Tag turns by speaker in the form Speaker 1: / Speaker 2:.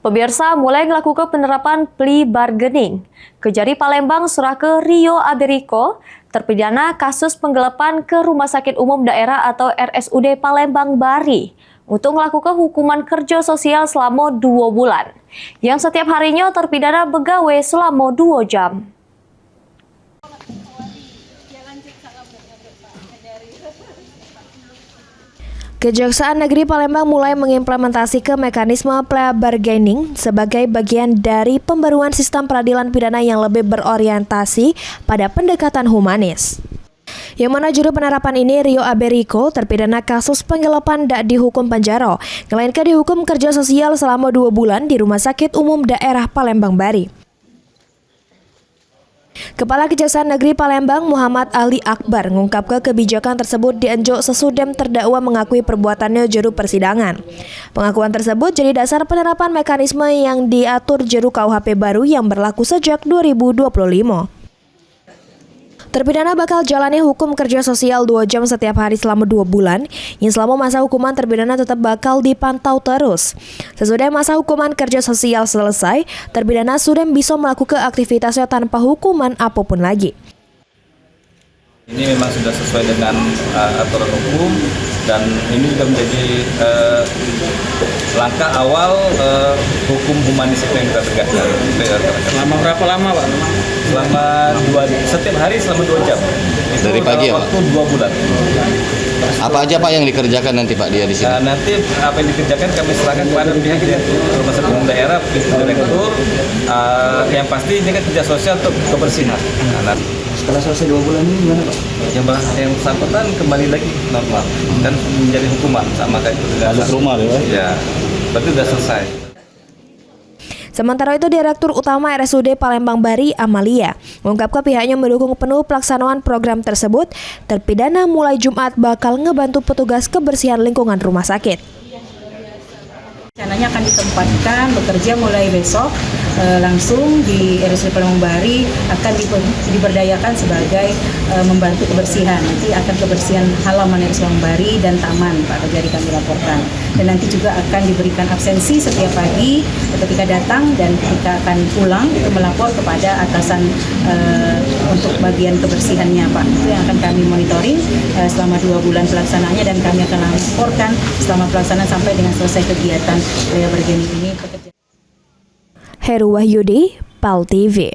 Speaker 1: Pemirsa mulai melakukan penerapan plea bargaining. Kejari Palembang serah ke Rio Aberiko, terpidana kasus penggelapan ke Rumah Sakit Umum Daerah atau RSUD Palembang Bari untuk melakukan hukuman kerja sosial selama 2 bulan. Yang setiap harinya terpidana begawe selama 2 jam. Kejaksaan Negeri Palembang mulai mengimplementasikan mekanisme plea bargaining sebagai bagian dari pembaruan sistem peradilan pidana yang lebih berorientasi pada pendekatan humanis. Yang mana juru penerapan ini, Rio Aberiko, terpidana kasus penggelapan tak dihukum penjara, melainkan dihukum kerja sosial selama 2 bulan di Rumah Sakit Umum Daerah Palembang Bari. Kepala Kejaksaan Negeri Palembang Muhammad Ali Akbar mengungkapkan kebijakan tersebut dianjuk sesudem terdakwa mengakui perbuatannya juru persidangan. Pengakuan tersebut jadi dasar penerapan mekanisme yang diatur juru KUHP baru yang berlaku sejak 2025. Terpidana bakal jalani hukum kerja sosial 2 jam setiap hari selama 2 bulan, yang selama masa hukuman terpidana tetap bakal dipantau terus. Sesudah masa hukuman kerja sosial selesai, terpidana sudah bisa melakukan aktivitasnya tanpa hukuman apapun lagi.
Speaker 2: Ini memang sudah sesuai dengan aturan hukum dan ini juga menjadi langkah awal hukum humanis yang kita tegakkan.
Speaker 3: Selama berapa lama, Pak?
Speaker 2: Selama setiap hari selama 2 jam. Itu
Speaker 4: dari pagi ya, Pak?
Speaker 2: Waktu 2 bulan.
Speaker 4: Apa aja Pak yang dikerjakan nanti Pak dia di sini?
Speaker 2: Nanti apa yang dikerjakan kami serahkan kepada pihak Rumah Sakit Umum Daerah, direktur. Yang pasti ini kan kerja sosial untuk kebersihan.
Speaker 3: Setelah selesai 2 bulan ini gimana, Pak?
Speaker 2: Yang bersangkutan kembali lagi normal dan menjadi hukuman sama kayak
Speaker 3: balik rumah deh, Pak?
Speaker 2: Ya, berarti sudah selesai.
Speaker 1: Sementara itu, Direktur Utama RSUD Palembang Bari, Amalia, mengungkapkan pihaknya mendukung penuh pelaksanaan program tersebut. Terpidana mulai Jumat bakal ngebantu petugas kebersihan lingkungan rumah sakit.
Speaker 5: Rencananya akan ditempatkan bekerja mulai besok langsung di RSUD Palembang Bari, akan diberdayakan sebagai membantu kebersihan. Nanti akan kebersihan halaman RSUD Palembang Bari dan taman, Pak Kejari kami laporkan. Dan nanti juga akan diberikan absensi setiap pagi ketika datang dan ketika akan pulang itu melapor kepada atasan untuk bagian kebersihannya, Pak. Itu yang akan kami monitoring selama 2 bulan pelaksanaannya, dan kami akan laporkan selama pelaksanaan sampai dengan selesai kegiatan plea bargaining ini.
Speaker 1: Heru Wahyudi, PAL TV.